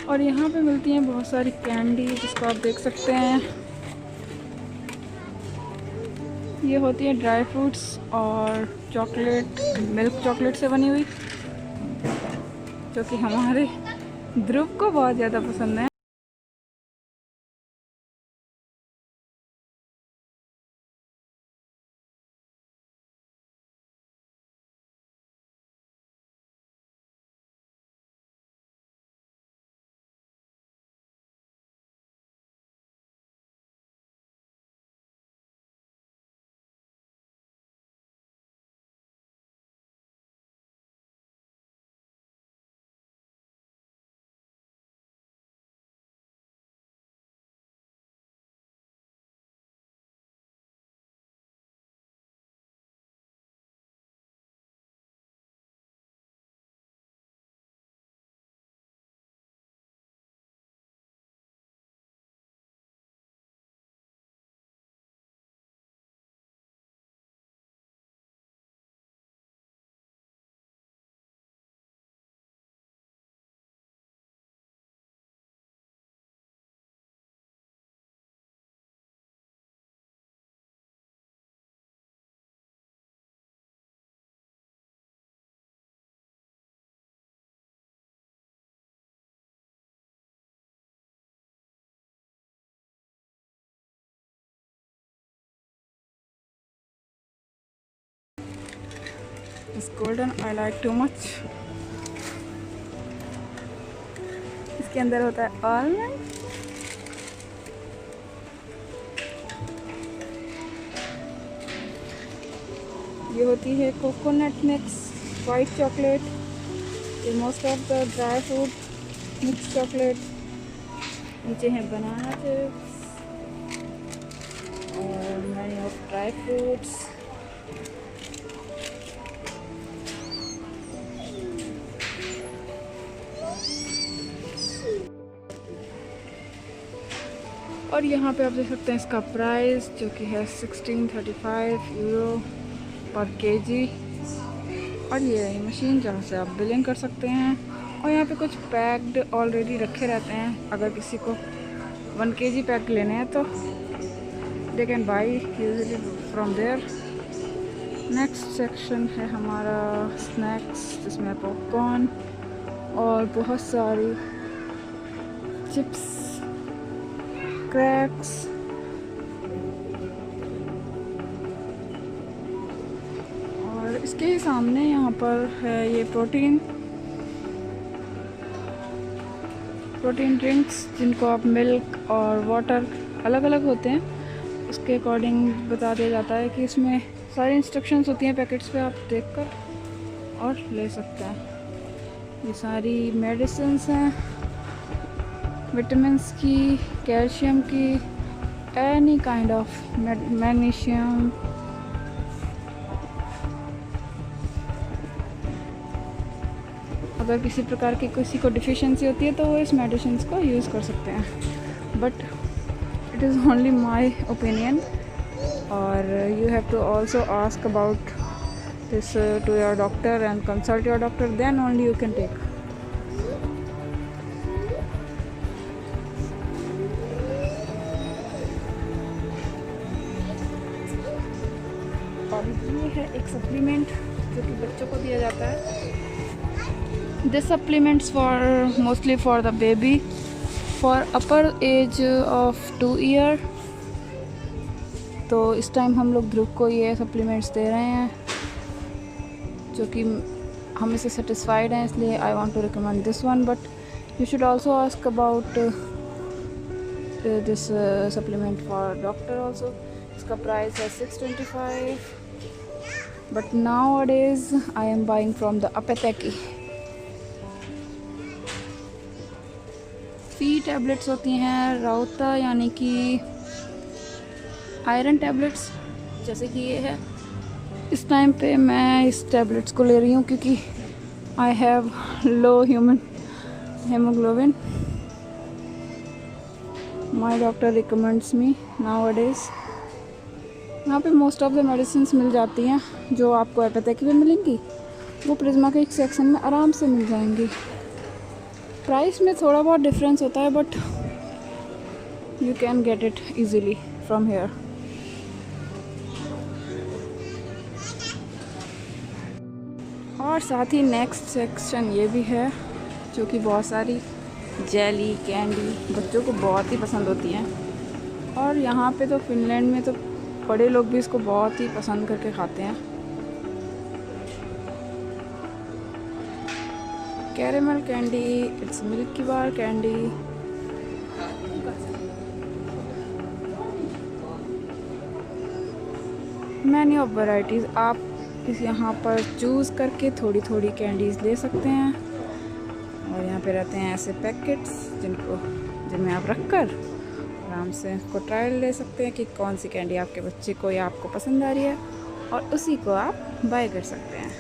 और यहाँ पे मिलती हैं बहुत सारी कैंडी, जिसको आप देख सकते हैं। ये होती है ड्राई फ्रूट्स और चॉकलेट, मिल्क चॉकलेट से बनी हुई, जो कि हमारे ध्रुव को बहुत ज़्यादा पसंद है। इस golden I like too much. इसके अंदर होता है आलमंड। ये होती है coconut mix white chocolate, most of the dry fruit mix chocolate. नीचे है बनाना चिप्स और मैनी ऑफ ड्राई फ्रूट्स। और यहाँ पे आप देख सकते हैं इसका प्राइस, जो कि है 1635 यूरो पर केजी। और ये मशीन जहाँ से आप बिलिंग कर सकते हैं। और यहाँ पे कुछ पैक्ड ऑलरेडी रखे रहते हैं, अगर किसी को 1 kg पैक लेने हैं तो they can buy usually from there. Next section है हमारा स्नैक्स, जिसमें पॉपकॉर्न और बहुत सारी चिप्स, क्रैक्स। और इसके ही सामने यहाँ पर है ये प्रोटीन ड्रिंक्स, जिनको आप मिल्क और वाटर अलग अलग होते हैं, उसके अकॉर्डिंग बता दिया जाता है कि इसमें सारी इंस्ट्रक्शंस होती हैं पैकेट्स पे, आप देखकर और ले सकते हैं। ये सारी मेडिसिन्स हैं, विटामिन्स की, कैल्शियम की, एनी काइंड ऑफ मैग्नीशियम। अगर किसी प्रकार की किसी को डिफिशियंसी होती है तो वो इस मेडिसिन्स को यूज़ कर सकते हैं, but it is only my opinion. और you have to also ask about this to your doctor and consult your doctor, then only you can take. और ये है एक सप्लीमेंट जो कि बच्चों को दिया जाता है। This supplements for mostly for the baby for upper as of 2 year. तो इस टाइम हम लोग ध्रुव को ये सप्लीमेंट्स दे रहे हैं, जो कि हम इससे सेटिस्फाइड हैं, इसलिए I want to recommend this one. But you should also ask about this supplement for doctor also. इसका प्राइस है 625, but nowadays I am buying from the apothecary. Few tablets होती हैं राउता, यानी कि आयरन टैबलेट्स, जैसे कि ये है। इस टाइम पे मैं इस टैबलेट्स को ले रही हूँ क्योंकि I have low human haemoglobin. My doctor recommends me now days. यहाँ पे मोस्ट ऑफ द मेडिसिन मिल जाती हैं जो आपको एलोपैथिक में मिलेंगी, वो प्रिज्मा के एक सेक्शन में आराम से मिल जाएंगी। प्राइस में थोड़ा बहुत डिफरेंस होता है but you can get it easily from here. और साथ ही नेक्स्ट सेक्शन ये भी है जो कि बहुत सारी जेली कैंडी बच्चों को बहुत ही पसंद होती हैं। और यहाँ पे तो फिनलैंड में तो बड़े लोग भी इसको बहुत ही पसंद करके खाते हैं। Caramel candy, it's milky bar candy. Many of varieties आप इस यहाँ पर चूज़ करके थोड़ी थोड़ी कैंडीज़ ले सकते हैं। और यहाँ पे रहते हैं ऐसे पैकेट्स जिनमें आप रखकर आराम से इसको ट्रायल ले सकते हैं कि कौन सी कैंडी आपके बच्चे को या आपको पसंद आ रही है और उसी को आप बाय कर सकते हैं।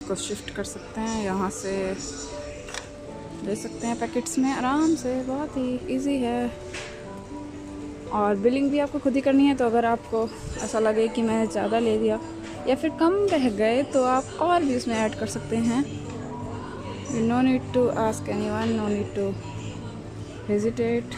को शिफ्ट कर सकते हैं, यहाँ से ले सकते हैं पैकेट्स में आराम से, बहुत ही इजी है। और बिलिंग भी आपको खुद ही करनी है, तो अगर आपको ऐसा लगे कि मैंने ज़्यादा ले लिया या फिर कम रह गए तो आप और भी इसमें ऐड कर सकते हैं। No need to ask anyone, no need to hesitate.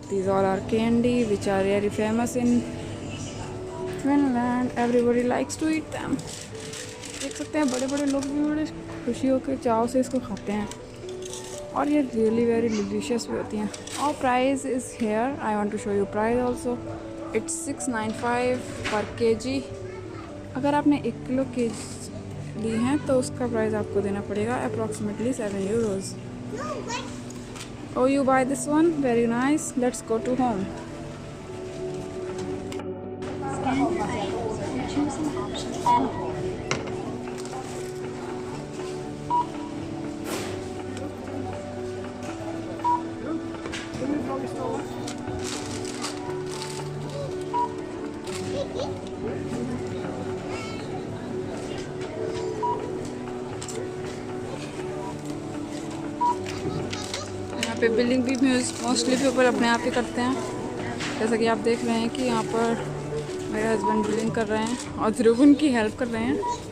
These all are candy which are very famous in Finland. Everybody likes to eat them. देख सकते हैं बड़े बड़े लोग भी बड़े खुशी होकर चाव से इसको खाते हैं और ये रियली वेरी डिलीशियस भी होती हैं। और price is here, I want to show you price also. It's 695 per KG. अगर आपने 1 किलो के ली हैं तो उसका प्राइस आपको देना पड़ेगा approximately 7 euros. Oh, you buy this one? Very nice. Let's go to home. यहाँ पे बिलिंग भी मोस्टली पीपल अपने आप ही करते हैं। जैसा कि आप देख रहे हैं कि यहाँ पर मेरे हस्बैंड बिलिंग कर रहे हैं और ध्रुव उनकी हेल्प कर रहे हैं।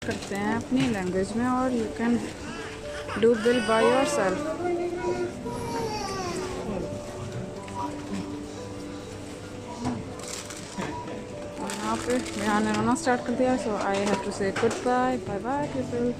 करते हैं अपनी लैंग्वेज में और you can do bill by yourself. यहाँ पे रेहान ने रोना स्टार्ट कर दिया, so I have to say goodbye bye bye people.